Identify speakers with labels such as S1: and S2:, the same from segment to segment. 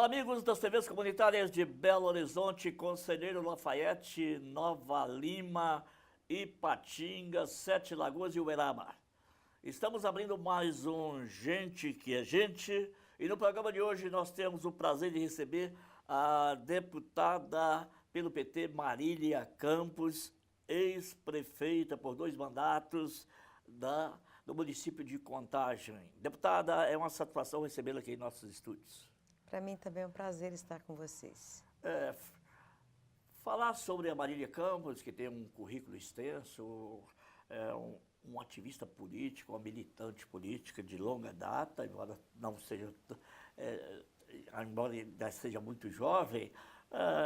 S1: amigos das TVs comunitárias de Belo Horizonte, Conselheiro Lafayette, Nova Lima, Ipatinga, Sete Lagoas e Uberaba. Estamos abrindo mais um Gente que é Gente, e no programa de hoje nós temos o prazer de receber a deputada pelo PT, Marília Campos, ex-prefeita por 2 mandatos do município de Contagem. Deputada, é uma satisfação recebê-la aqui em nossos estúdios.
S2: Para mim também é um prazer estar com vocês.
S1: Falar sobre a Marília Campos, que tem um currículo extenso, é um ativista político, uma militante política de longa data, embora não seja, embora ainda seja muito jovem,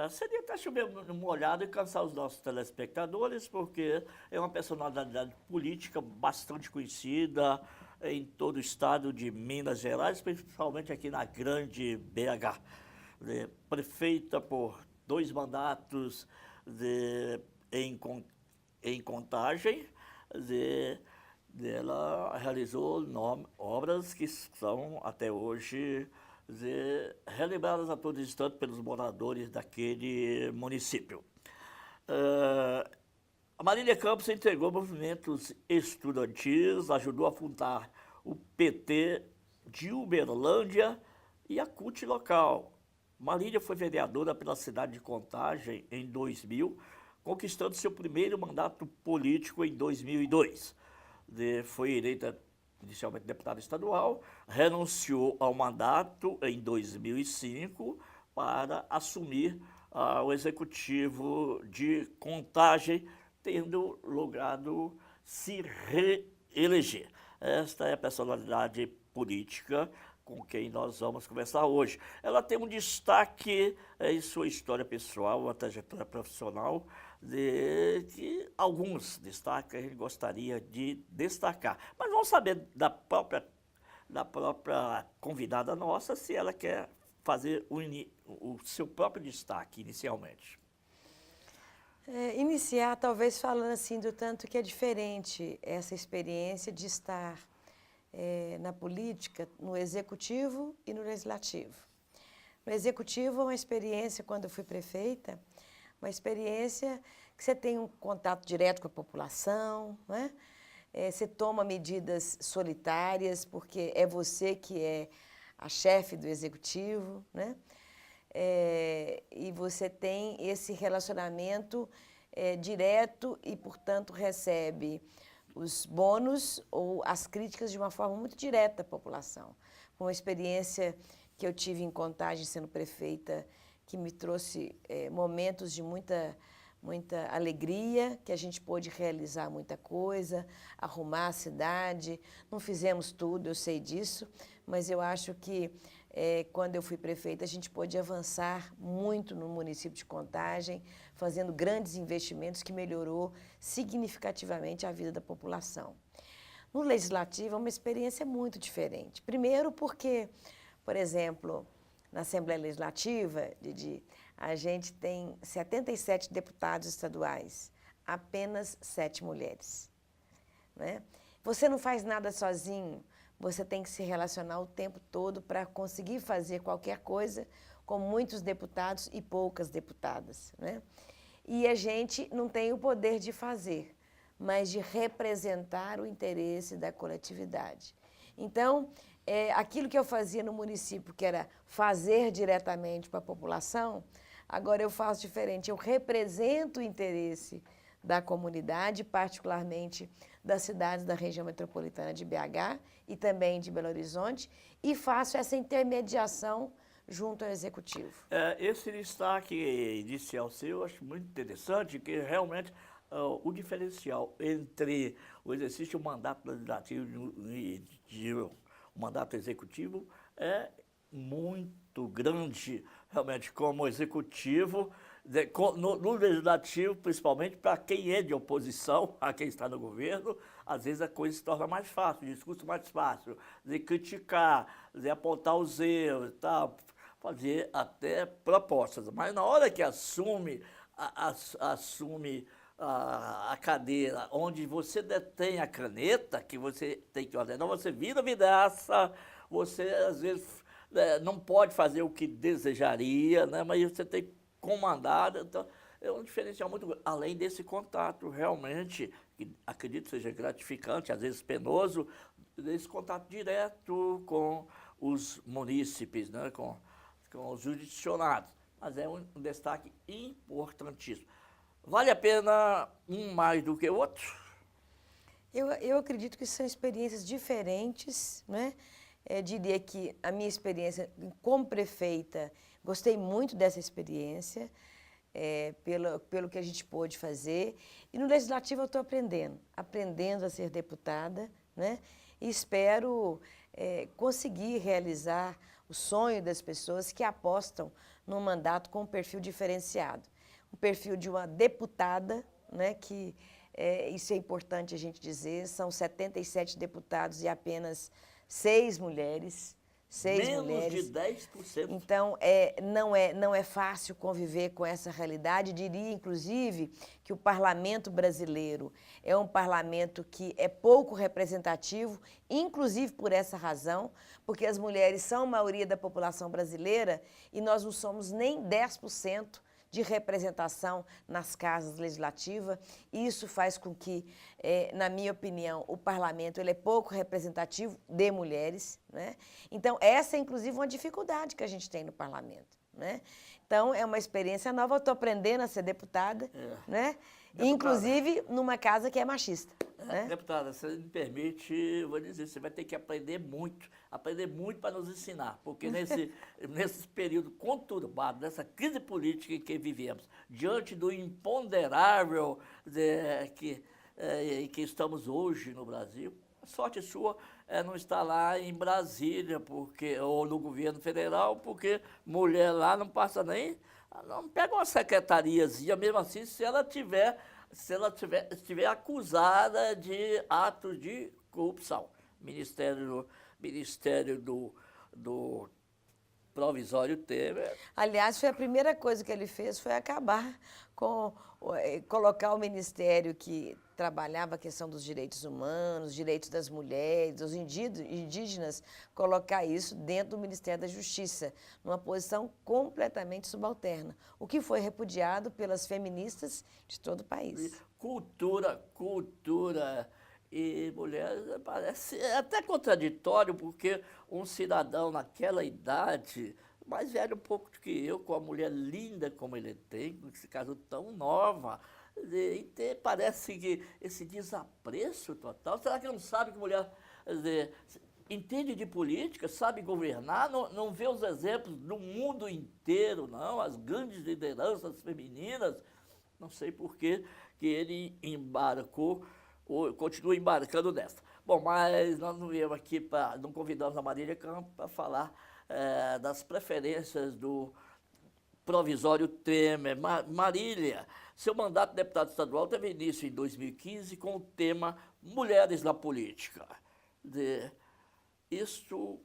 S1: seria até chover uma olhada e cansar os nossos telespectadores, porque é uma personalidade política bastante conhecida em todo o estado de Minas Gerais, principalmente aqui na grande BH. Prefeita por 2 mandatos em Contagem, ela realizou obras que são até hoje relembradas a todo instante pelos moradores daquele município. A Marília Campos integrou movimentos estudantis, ajudou a fundar o PT de Uberlândia e a CUT local. Marília foi vereadora pela cidade de Contagem em 2000, conquistando seu primeiro mandato político em 2002. Foi eleita inicialmente deputada estadual, renunciou ao mandato em 2005 para assumir o executivo de Contagem, tendo logrado se reeleger. Esta é a personalidade política com quem nós vamos conversar hoje. Ela tem um destaque em sua história pessoal, uma trajetória profissional, que alguns destaques a gente gostaria de destacar. Mas vamos saber da própria convidada nossa se ela quer fazer o seu próprio destaque inicialmente.
S2: Iniciar talvez falando assim do tanto que é diferente essa experiência de estar na política, no executivo e no legislativo. No executivo é uma experiência, quando eu fui prefeita, uma experiência que você tem um contato direto com a população, né? Você toma medidas solitárias, porque é você que é a chefe do executivo, né? E você tem esse relacionamento direto e, portanto, recebe os bônus ou as críticas de uma forma muito direta à população. Uma experiência que eu tive em Contagem, sendo prefeita, que me trouxe momentos de muita alegria, que a gente pôde realizar muita coisa, arrumar a cidade. Não fizemos tudo, eu sei disso, mas eu acho que quando eu fui prefeita, a gente pôde avançar muito no município de Contagem, fazendo grandes investimentos que melhorou significativamente a vida da população. No legislativo é uma experiência muito diferente. Primeiro porque, por exemplo, na Assembleia Legislativa, Didi, a gente tem 77 deputados estaduais, apenas 7 mulheres, né? Você não faz nada sozinho, você tem que se relacionar o tempo todo para conseguir fazer qualquer coisa com muitos deputados e poucas deputadas, né? E a gente não tem o poder de fazer, mas de representar o interesse da coletividade. Então, aquilo que eu fazia no município, que era fazer diretamente para a população, agora eu faço diferente. Eu represento o interesse da comunidade, particularmente das cidades da região metropolitana de BH e também de Belo Horizonte, e faço essa intermediação junto ao Executivo.
S1: Esse destaque inicial seu eu acho muito interessante, que realmente o diferencial entre o exercício do mandato legislativo e o mandato executivo é muito grande, realmente, como executivo, no legislativo, principalmente para quem é de oposição a quem está no governo, às vezes a coisa se torna mais fácil, o discurso mais fácil, de criticar, de apontar os erros e tal, fazer até propostas. Mas na hora que assume a cadeira, onde você detém a caneta, que você tem que ordenar, você vira vidraça, você às vezes não pode fazer o que desejaria, né? Mas você tem comandado, então é um diferencial muito grande. Além desse contato realmente, que acredito seja gratificante, às vezes penoso, desse contato direto com os munícipes, né? Com os jurisdicionados. Mas é um destaque importantíssimo. Vale a pena um mais do que o outro?
S2: Eu acredito que são experiências diferentes, né? Diria que a minha experiência como prefeita, gostei muito dessa experiência, pelo que a gente pôde fazer. E no Legislativo eu estou aprendendo a ser deputada, né? E espero conseguir realizar o sonho das pessoas que apostam num mandato com um perfil diferenciado. Um perfil de uma deputada, né, que isso é importante a gente dizer, são 77 deputados e apenas 6 mulheres.
S1: Menos de 10%.
S2: Então, não é fácil conviver com essa realidade. Diria, inclusive, que o parlamento brasileiro é um parlamento que é pouco representativo, inclusive por essa razão, porque as mulheres são a maioria da população brasileira e nós não somos nem 10% de representação nas casas legislativas. Isso faz com que, na minha opinião, o parlamento ele é pouco representativo de mulheres, né? Então, essa é, inclusive, uma dificuldade que a gente tem no parlamento, né? Então, é uma experiência nova, eu estou aprendendo a ser deputada, né? Deputada. Inclusive numa casa que é machista. Né?
S1: Deputada, se me permite, eu vou dizer, você vai ter que aprender muito para nos ensinar, porque nesse período conturbado, nessa crise política em que vivemos, diante do imponderável em que estamos hoje no Brasil, a sorte sua é não estar lá em Brasília, ou no governo federal, porque mulher lá não passa nem, não pega uma secretariazinha, mesmo assim, se ela estiver acusada de atos de corrupção. Ministério do Provisório Temer.
S2: Aliás, foi a primeira coisa que ele fez, foi acabar com, colocar o ministério que trabalhava a questão dos direitos humanos, direitos das mulheres, dos indígenas, colocar isso dentro do Ministério da Justiça, numa posição completamente subalterna, o que foi repudiado pelas feministas de todo o país.
S1: Cultura e mulher parece até contraditório, porque um cidadão naquela idade, mais velho um pouco do que eu, com a mulher linda como ele tem, com esse caso tão nova, parece que esse desapreço total. Será que não sabe que mulher entende de política, sabe governar, não vê os exemplos do mundo inteiro, não, as grandes lideranças femininas? Não sei por que ele embarcou, ou continua embarcando nessa. Bom, mas nós não viemos aqui não convidamos a Marília Campos para falar das preferências do Provisório Temer. Marília, seu mandato de deputado estadual teve início em 2015 com o tema Mulheres na Política. Isso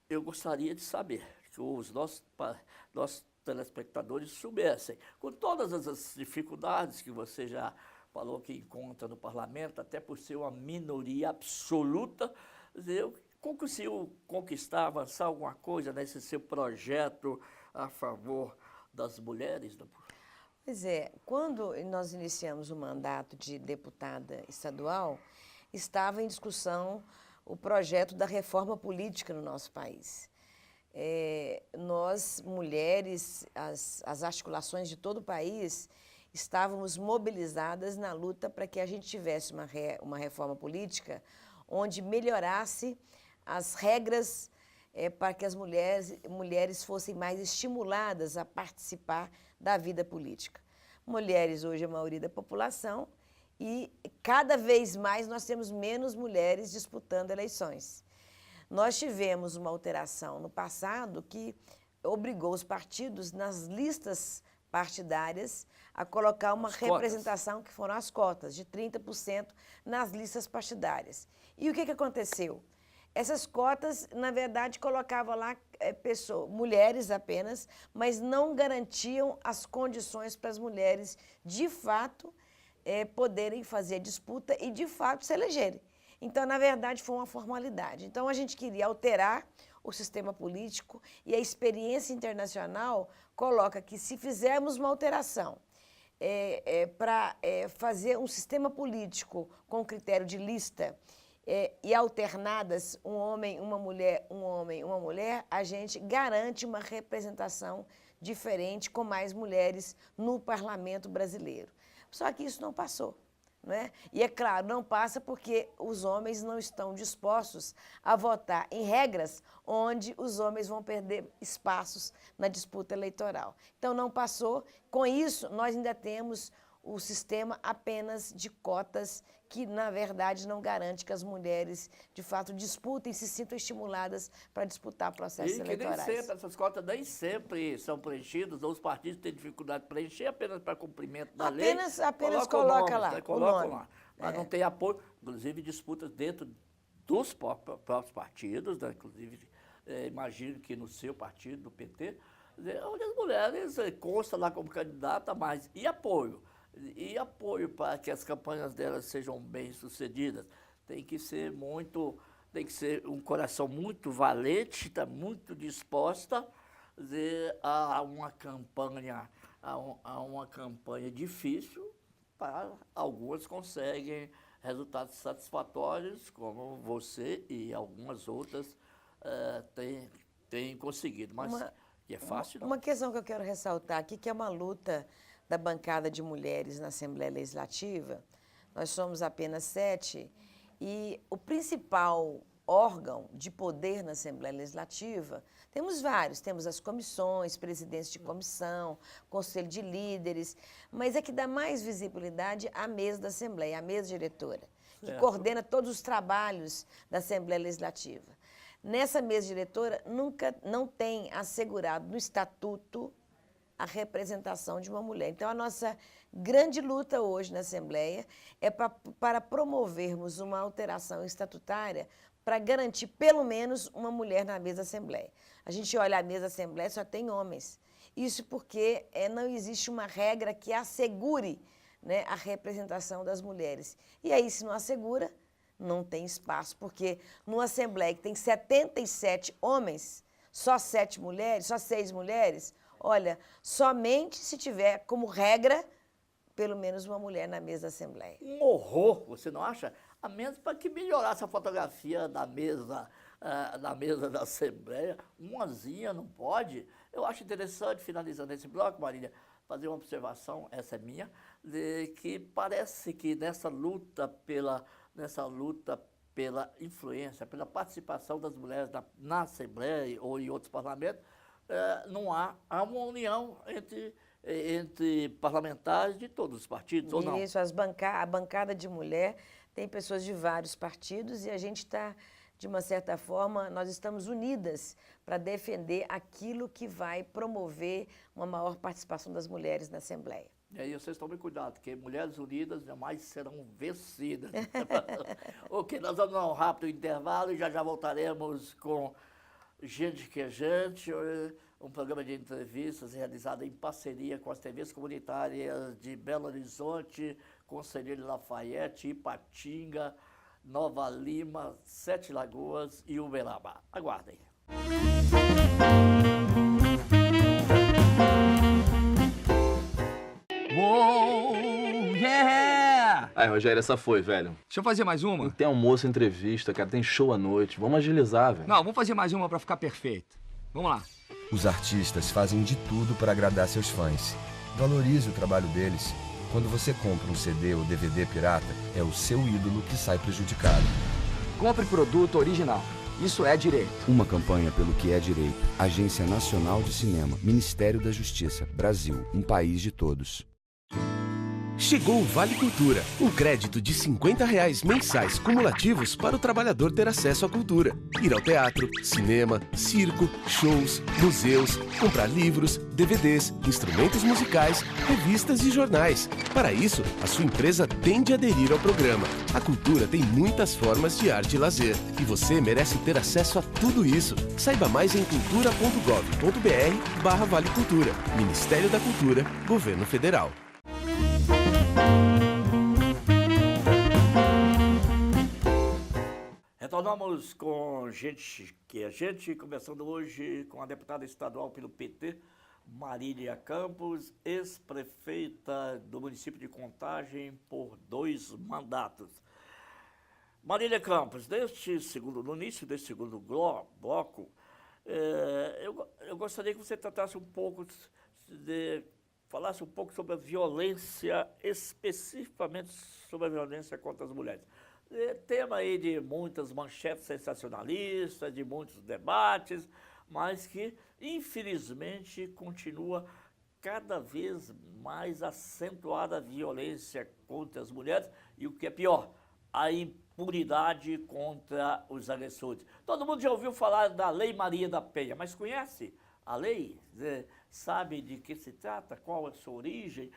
S1: eu gostaria de saber, que os nossos telespectadores soubessem, com todas as dificuldades que você já falou que encontra no parlamento, até por ser uma minoria absoluta, conseguiu conquistar, avançar alguma coisa nesse seu projeto a favor das mulheres?
S2: Pois é, quando nós iniciamos o mandato de deputada estadual, estava em discussão o projeto da reforma política no nosso país. Nós, mulheres, as articulações de todo o país, estávamos mobilizadas na luta para que a gente tivesse uma reforma política onde melhorasse as regras para que as mulheres fossem mais estimuladas a participar da vida política. Mulheres hoje é a maioria da população e cada vez mais nós temos menos mulheres disputando eleições. Nós tivemos uma alteração no passado que obrigou os partidos nas listas partidárias a colocar uma representação, que foram as cotas, de 30% nas listas partidárias. E o que aconteceu? Essas cotas, na verdade, colocavam lá mulheres apenas, mas não garantiam as condições para as mulheres, de fato, poderem fazer a disputa e, de fato, se elegerem. Então, na verdade, foi uma formalidade. Então, a gente queria alterar o sistema político e a experiência internacional coloca que se fizermos uma alteração para fazer um sistema político com critério de lista e alternadas, um homem, uma mulher, um homem, uma mulher, a gente garante uma representação diferente com mais mulheres no parlamento brasileiro. Só que isso não passou. Não é? E, é claro, não passa porque os homens não estão dispostos a votar em regras onde os homens vão perder espaços na disputa eleitoral. Então, não passou. Com isso, nós ainda temos o sistema apenas de cotas que, na verdade, não garante que as mulheres, de fato, disputem e se sintam estimuladas para disputar processos eleitorais.
S1: E que nem sempre, essas cotas nem sempre são preenchidas, ou os partidos têm dificuldade de preencher apenas para cumprimento da lei.
S2: Apenas coloca lá.
S1: Colocam lá. Mas não tem apoio, inclusive disputas dentro dos próprios partidos, né? Inclusive, imagino que no seu partido, do PT, onde as mulheres constam lá como candidata, mas e apoio? E apoio para que as campanhas delas sejam bem-sucedidas. Tem que ser um coração muito valente, tá muito disposta a uma campanha, a uma campanha difícil. Para algumas conseguem resultados satisfatórios, como você e algumas outras têm conseguido. Mas é fácil, não?
S2: Uma questão que eu quero ressaltar aqui, que é uma luta da bancada de mulheres na Assembleia Legislativa. Nós somos apenas 7 e o principal órgão de poder na Assembleia Legislativa, temos vários, temos as comissões, presidentes de comissão, conselho de líderes, mas é que dá mais visibilidade à mesa da Assembleia, à mesa diretora, que coordena todos os trabalhos da Assembleia Legislativa. Nessa mesa diretora, não tem assegurado no estatuto a representação de uma mulher. Então, a nossa grande luta hoje na Assembleia é para promovermos uma alteração estatutária para garantir pelo menos uma mulher na mesa da Assembleia. A gente olha a mesa da Assembleia, só tem homens. Isso porque não existe uma regra que assegure, né, a representação das mulheres. E aí, se não assegura, não tem espaço, porque numa Assembleia que tem 77 homens, só 7 mulheres, só 6 mulheres, olha, somente se tiver como regra pelo menos uma mulher na mesa da Assembleia.
S1: Um horror, você não acha? A menos para que melhorasse a fotografia da mesa da Assembleia. Umazinha não pode? Eu acho interessante, finalizando esse bloco, Marília, fazer uma observação, essa é minha, de que parece que nessa luta pela influência, pela participação das mulheres na Assembleia ou em outros parlamentos, não há uma união entre parlamentares de todos os partidos, ou não?
S2: Isso, a bancada de mulher tem pessoas de vários partidos e a gente está, de uma certa forma, nós estamos unidas para defender aquilo que vai promover uma maior participação das mulheres na Assembleia.
S1: E aí vocês tomem cuidado, porque mulheres unidas jamais serão vencidas. Ok, nós vamos dar um rápido intervalo e já voltaremos com Gente que é Gente, um programa de entrevistas realizado em parceria com as TVs comunitárias de Belo Horizonte, Conselheiro Lafayette, Ipatinga, Nova Lima, Sete Lagoas e Uberaba. Aguardem.
S3: Uou, yeah!
S4: Aí, Rogério, essa foi, velho.
S3: Deixa eu fazer mais uma?
S4: Tem almoço, entrevista, cara, tem show à noite. Vamos agilizar, velho.
S3: Não, vamos fazer mais uma pra ficar perfeito. Vamos lá.
S5: Os artistas fazem de tudo para agradar seus fãs. Valorize o trabalho deles. Quando você compra um CD ou DVD pirata, é o seu ídolo que sai prejudicado.
S3: Compre produto original. Isso é direito.
S6: Uma campanha pelo que é direito. Agência Nacional de Cinema. Ministério da Justiça. Brasil. Um país de todos.
S7: Chegou o Vale Cultura, um crédito de R$50 mensais cumulativos para o trabalhador ter acesso à cultura. Ir ao teatro, cinema, circo, shows, museus, comprar livros, DVDs, instrumentos musicais, revistas e jornais. Para isso, a sua empresa tem de aderir ao programa. A cultura tem muitas formas de arte e lazer, e você merece ter acesso a tudo isso. Saiba mais em cultura.gov.br/Vale Cultura. Ministério da Cultura, Governo Federal.
S1: retornamos com gente, começando hoje com a deputada estadual pelo PT, Marília Campos, ex-prefeita do município de Contagem por 2 mandatos. Marília Campos, no início deste segundo bloco, eu gostaria que você tratasse um pouco, falasse um pouco sobre a violência, especificamente sobre a violência contra as mulheres. Tema aí de muitas manchetes sensacionalistas, de muitos debates, mas que, infelizmente, continua cada vez mais acentuada a violência contra as mulheres e, o que é pior, a impunidade contra os agressores. Todo mundo já ouviu falar da Lei Maria da Penha, mas conhece a lei? Sabe de que se trata? Qual a sua origem?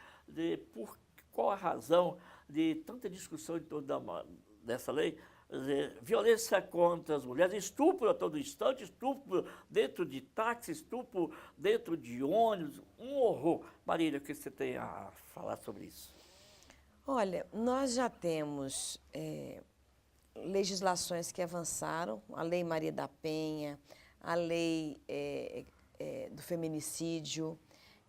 S1: Qual a razão de tanta discussão em torno dessa lei? Violência contra as mulheres, estupro a todo instante, estupro dentro de táxi, estupro dentro de ônibus, um horror. Marília, o que você tem a falar sobre isso?
S2: Olha, nós já temos legislações que avançaram, a Lei Maria da Penha, a Lei do Feminicídio,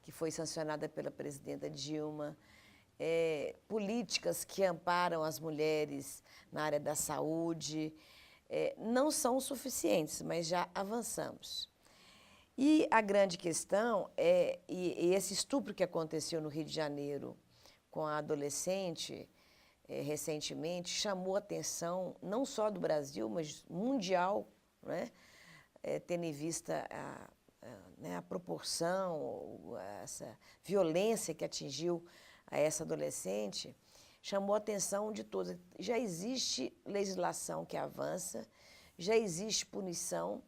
S2: que foi sancionada pela presidenta Dilma, políticas que amparam as mulheres na área da saúde, não são suficientes, mas já avançamos. E a grande questão e esse estupro que aconteceu no Rio de Janeiro com a adolescente, recentemente, chamou a atenção não só do Brasil, mas mundial, né? Tendo em vista a proporção, essa violência que atingiu a essa adolescente, chamou a atenção de todos. Já existe legislação que avança, já existe punição,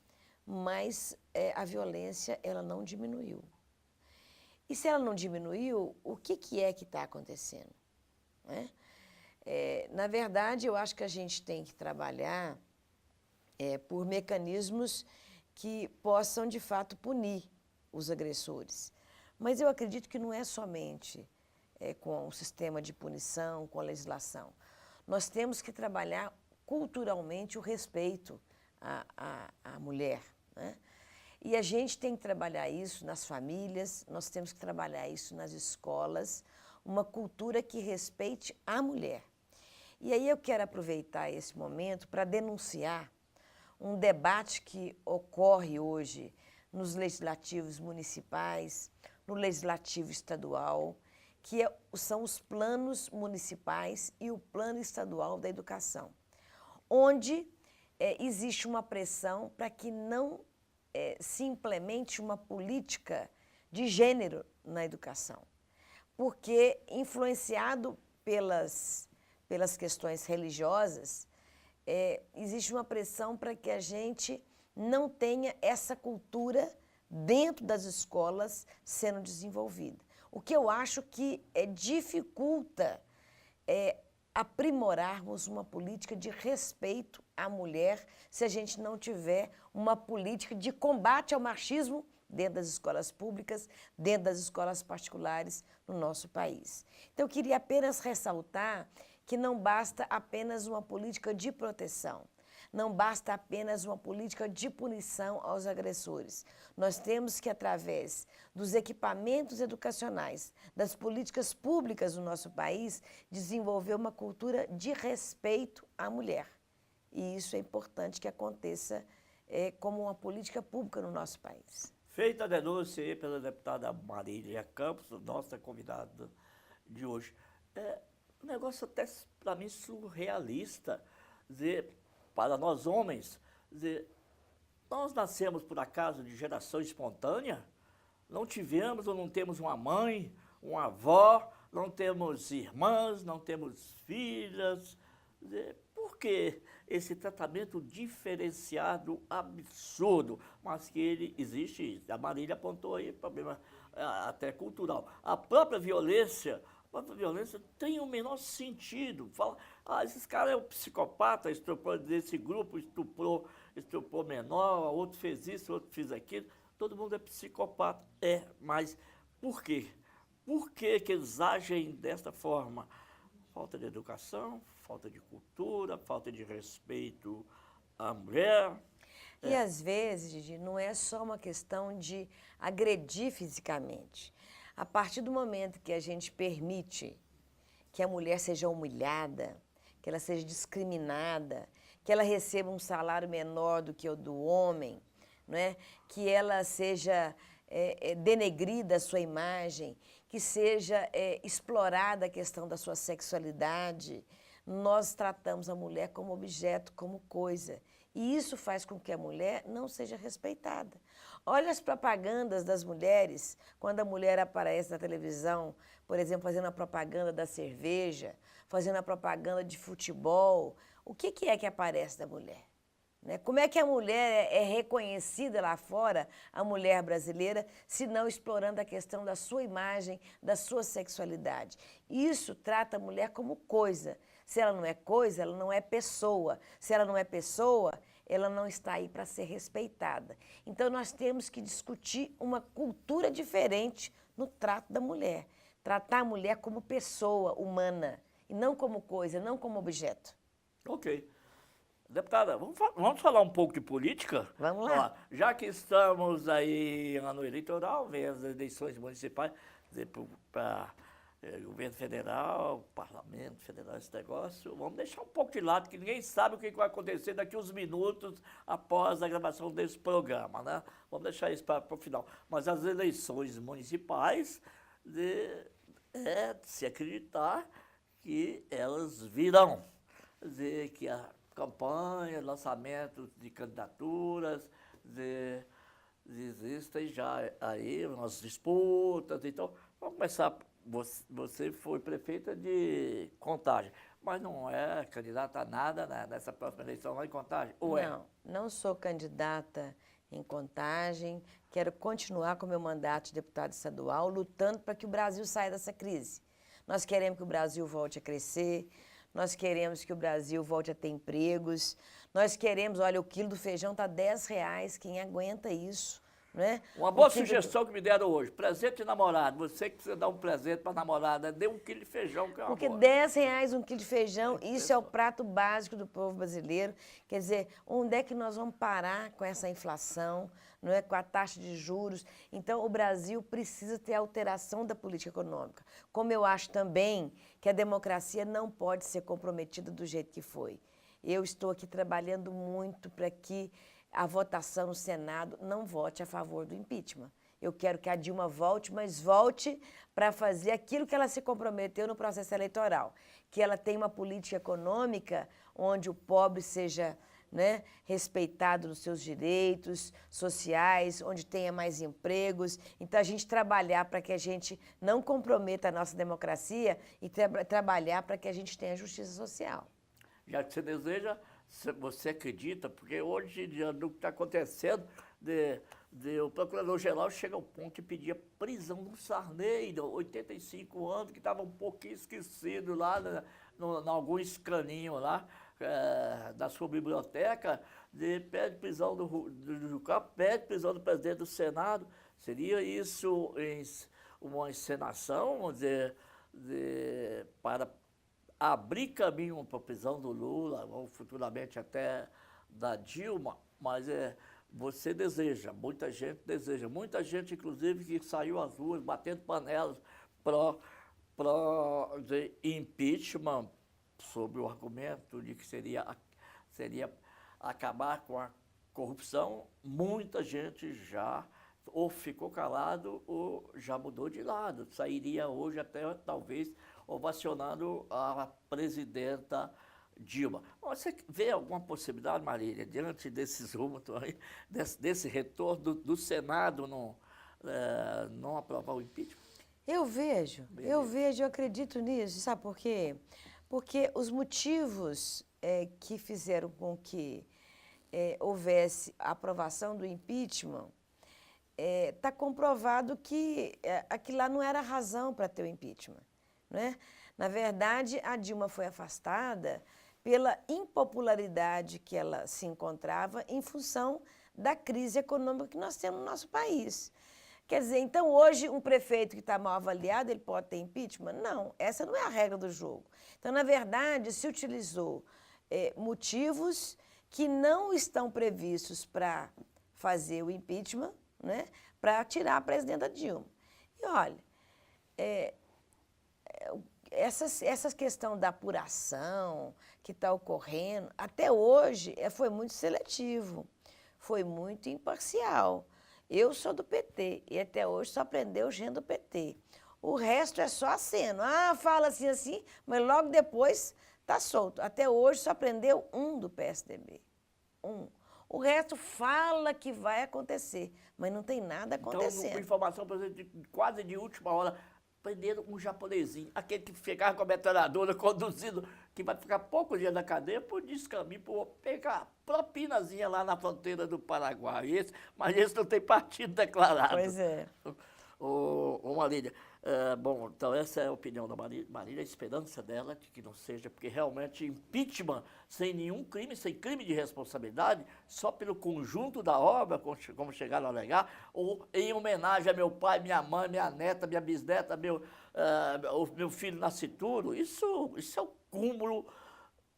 S2: mas a violência ela não diminuiu. E se ela não diminuiu, o que é que está acontecendo? Né? Na verdade, eu acho que a gente tem que trabalhar por mecanismos que possam, de fato, punir os agressores. Mas eu acredito que não é somente com o sistema de punição, com a legislação. Nós temos que trabalhar culturalmente o respeito à mulher, né? E a gente tem que trabalhar isso nas famílias, nós temos que trabalhar isso nas escolas, uma cultura que respeite a mulher. E aí eu quero aproveitar esse momento para denunciar um debate que ocorre hoje nos legislativos municipais, no legislativo estadual, que são os planos municipais e o plano estadual da educação, onde existe uma pressão para que não se implemente uma política de gênero na educação, porque, influenciado pelas questões religiosas, existe uma pressão para que a gente não tenha essa cultura dentro das escolas sendo desenvolvida. O que eu acho que dificulta aprimorarmos uma política de respeito à mulher se a gente não tiver uma política de combate ao machismo dentro das escolas públicas, dentro das escolas particulares no nosso país. Então, eu queria apenas ressaltar que não basta apenas uma política de proteção, não basta apenas uma política de punição aos agressores. Nós temos que, através dos equipamentos educacionais, das políticas públicas do nosso país, desenvolver uma cultura de respeito à mulher. E isso é importante que aconteça como uma política pública no nosso país.
S1: Feita a denúncia aí pela deputada Marília Campos, nossa convidada de hoje. Um negócio até, para mim, surrealista, dizer, para nós homens, dizer, nós nascemos, por acaso, de geração espontânea? Não tivemos ou não temos uma mãe, uma avó, não temos irmãs, não temos filhas. Dizer, por que esse tratamento diferenciado, absurdo, mas que ele existe? A Marília apontou aí problema até cultural. A própria violência tem o menor sentido. Fala, esses caras é um psicopata, estuprou desse grupo, estuprou menor, outro fez isso, outro fez aquilo. Todo mundo é psicopata. Mas por quê? Por que eles agem desta forma? Falta de educação, falta de cultura, falta de respeito a mulher.
S2: E às vezes, Gigi, não é só uma questão de agredir fisicamente. A partir do momento que a gente permite que a mulher seja humilhada, que ela seja discriminada, que ela receba um salário menor do que o do homem, não é? Que ela seja denegrida a sua imagem, que seja explorada a questão da sua sexualidade, nós tratamos a mulher como objeto, como coisa. E isso faz com que a mulher não seja respeitada. Olha as propagandas das mulheres, quando a mulher aparece na televisão, por exemplo, fazendo a propaganda da cerveja, fazendo a propaganda de futebol. O que é que aparece da mulher? Né? Como é que a mulher é reconhecida lá fora, a mulher brasileira, se não explorando a questão da sua imagem, da sua sexualidade? Isso trata a mulher como coisa. Se ela não é coisa, ela não é pessoa. Se ela não é pessoa, ela não está aí para ser respeitada. Então, nós temos que discutir uma cultura diferente no trato da mulher. Tratar a mulher como pessoa humana, e não como coisa, não como objeto.
S1: Ok. Deputada, vamos falar um pouco de política?
S2: Vamos lá.
S1: Ó, já que estamos aí no ano eleitoral, vem as eleições municipais para governo federal, parlamento federal, esse negócio, vamos deixar um pouco de lado, que ninguém sabe o que vai acontecer daqui uns minutos após a gravação desse programa, né? Vamos deixar isso para o final. Mas as eleições municipais, é de se acreditar que elas virão. Quer dizer, que a campanha, lançamento de candidaturas, existem já aí umas disputas, então vamos começar. Você foi prefeita de Contagem, mas não é candidata a nada nessa próxima eleição lá em Contagem? Ou é?
S2: Não, não sou candidata em Contagem. Quero continuar com meu mandato de deputada estadual, lutando para que o Brasil saia dessa crise. Nós queremos que o Brasil volte a crescer, nós queremos que o Brasil volte a ter empregos, nós queremos, olha, o quilo do feijão está R$10, quem aguenta isso? Né?
S1: Uma boa sugestão que me deram hoje, presente de namorado, você que precisa dar um presente para a namorada, dê 1 quilo de feijão, que é uma
S2: Porque
S1: boa.
S2: R$10 1 quilo de feijão, isso é o prato básico do povo brasileiro. Quer dizer, onde é que nós vamos parar com essa inflação, não é? Com a taxa de juros? Então, o Brasil precisa ter alteração da política econômica. Como eu acho também que a democracia não pode ser comprometida do jeito que foi. Eu estou aqui trabalhando muito para que a votação no Senado não vote a favor do impeachment. Eu quero que a Dilma volte, mas volte para fazer aquilo que ela se comprometeu no processo eleitoral, que ela tenha uma política econômica onde o pobre seja, né, respeitado nos seus direitos sociais, onde tenha mais empregos. Então, a gente trabalhar para que a gente não comprometa a nossa democracia e trabalhar para que a gente tenha justiça social.
S1: Já que você deseja, você acredita, porque hoje, diante do que está acontecendo, o procurador-geral chega ao ponto de pedir a prisão do Sarney, de 85 anos, que estava um pouquinho esquecido lá, em algum escaninho lá, da sua biblioteca, pede prisão do Jucá, pede prisão do presidente do Senado. Seria isso uma encenação, vamos dizer, para abrir caminho para a prisão do Lula, ou futuramente até da Dilma, mas você deseja, muita gente, inclusive, que saiu às ruas batendo panelas para impeachment, sob o argumento de que seria acabar com a corrupção. Muita gente já ou ficou calado ou já mudou de lado, sairia hoje até talvez ovacionando a presidenta Dilma. Você vê alguma possibilidade, Marília, diante desses rumos aí, desse retorno do Senado não aprovar o impeachment?
S2: Eu vejo, eu acredito nisso. Sabe por quê? Porque os motivos que fizeram com que houvesse a aprovação do impeachment, está comprovado que aquilo lá não era razão para ter o impeachment. Né? Na verdade, a Dilma foi afastada pela impopularidade que ela se encontrava em função da crise econômica que nós temos no nosso país. Quer dizer, então hoje um prefeito que está mal avaliado, ele pode ter impeachment? Não, essa não é a regra do jogo. Então, na verdade, se utilizou motivos que não estão previstos para fazer o impeachment, né, para tirar a presidenta Dilma. E olha, essa questão da apuração que está ocorrendo, até hoje foi muito seletivo, foi muito imparcial. Eu sou do PT e até hoje só prendeu gente do PT. O resto é só aceno. Ah, fala assim, assim, mas logo depois está solto. Até hoje só prendeu um do PSDB. Um. O resto fala que vai acontecer, mas não tem nada acontecendo.
S1: Então, informação, por exemplo, quase de última hora, prenderam um japonesinho, aquele que ficava com a metralhadora conduzindo, que vai ficar poucos dias na cadeia por descaminho, por pegar propinazinha lá na fronteira do Paraguai. Mas esse não tem partido declarado.
S2: Pois é.
S1: Ô Marília, bom, então essa é a opinião da Marília, a esperança dela de que não seja, porque realmente impeachment sem nenhum crime, sem crime de responsabilidade, só pelo conjunto da obra, como chegaram a alegar, ou em homenagem a meu pai, minha mãe, minha neta, minha bisneta, o meu filho nascituro, isso é o cúmulo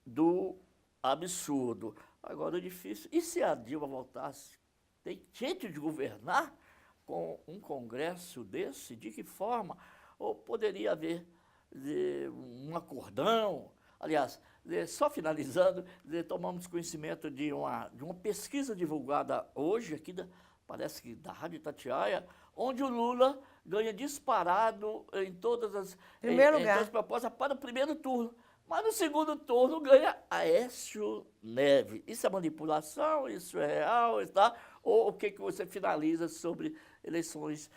S1: do absurdo. Agora, o difícil, e se a Dilma voltasse? Tem jeito de governar com um congresso desse? De que forma? Ou poderia haver um acordão? Aliás, só finalizando, tomamos conhecimento de uma pesquisa divulgada hoje, aqui parece que da Rádio Itatiaia, onde o Lula ganha disparado em todas as propostas para o primeiro turno. Mas no segundo turno ganha Aécio Neves. Isso é manipulação? Isso é real? Tá? Ou o que você finaliza sobre eleições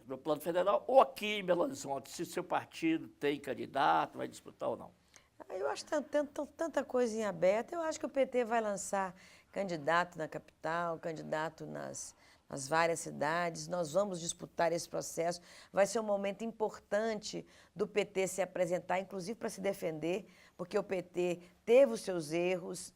S1: no plano federal? Ou aqui em Belo Horizonte, se seu partido tem candidato, vai disputar ou não?
S2: Eu acho que tem tanta coisa em aberto. Eu acho que o PT vai lançar candidato na capital, candidato nas várias cidades. Nós vamos disputar esse processo. Vai ser um momento importante do PT se apresentar, inclusive para se defender, porque o PT teve os seus erros,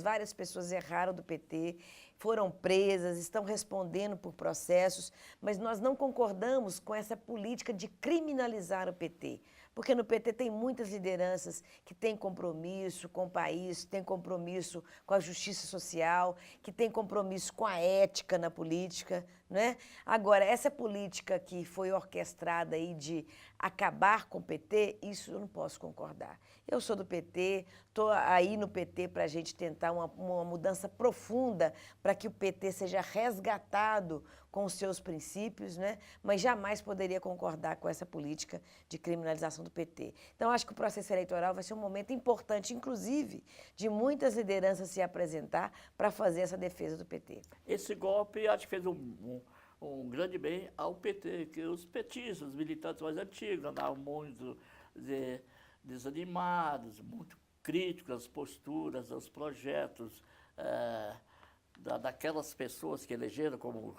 S2: várias pessoas erraram do PT, foram presas, estão respondendo por processos, mas nós não concordamos com essa política de criminalizar o PT. Porque no PT tem muitas lideranças que têm compromisso com o país, têm compromisso com a justiça social, que têm compromisso com a ética na política, né? Agora, essa política que foi orquestrada aí de acabar com o PT, isso eu não posso concordar. Eu sou do PT, estou aí no PT para a gente tentar uma mudança profunda para que o PT seja resgatado com os seus princípios, né? Mas jamais poderia concordar com essa política de criminalização do PT. Então, acho que o processo eleitoral vai ser um momento importante, inclusive, de muitas lideranças se apresentar para fazer essa defesa do PT.
S1: Esse golpe, acho que fez um grande bem ao PT, que os petistas, os militantes mais antigos, andavam muito desanimados, muito críticos às posturas, aos projetos daquelas pessoas que elegeram como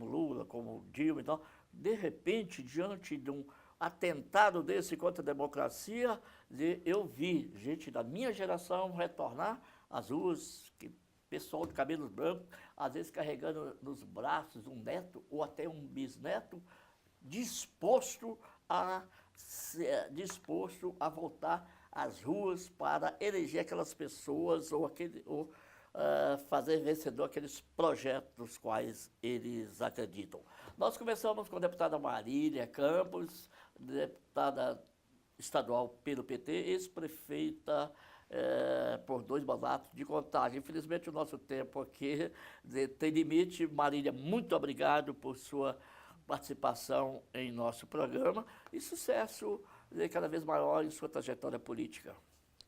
S1: Lula, como Dilma e tal. De repente, diante de um atentado desse contra a democracia, eu vi gente da minha geração retornar às ruas, pessoal de cabelos brancos, às vezes carregando nos braços um neto ou até um bisneto, disposto a voltar às ruas para eleger aquelas pessoas ou fazer vencedor aqueles projetos nos quais eles acreditam. Nós conversamos com a deputada Marília Campos, deputada estadual pelo PT, ex-prefeita por 2 mandatos de Contagem. Infelizmente, o nosso tempo aqui tem limite. Marília, muito obrigado por sua participação em nosso programa e sucesso cada vez maior em sua trajetória política.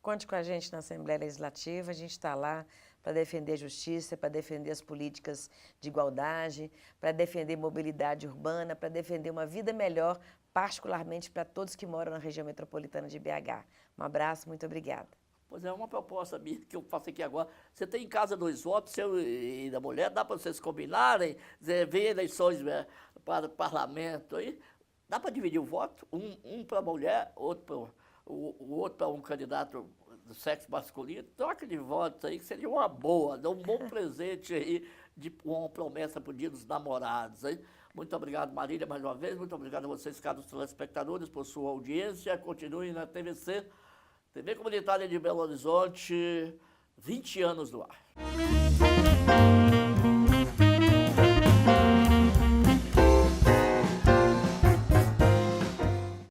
S2: Conte com a gente na Assembleia Legislativa, a gente está lá para defender a justiça, para defender as políticas de igualdade, para defender mobilidade urbana, para defender uma vida melhor, particularmente para todos que moram na região metropolitana de BH. Um abraço, muito obrigada.
S1: Pois é, uma proposta minha que eu faço aqui agora. Você tem em casa 2 votos, seu e da mulher, dá para vocês combinarem, ver eleições para o parlamento aí. Dá para dividir o voto, um para a mulher, outro para um candidato do sexo masculino. Troca de votos aí, que seria uma boa, dá um bom presente aí, de uma promessa para o Dia dos Namorados. Aí. Muito obrigado, Marília, mais uma vez. Muito obrigado a vocês, caros telespectadores, por sua audiência. Continuem na TVC. TV Comunitária de Belo Horizonte, 20 anos no ar.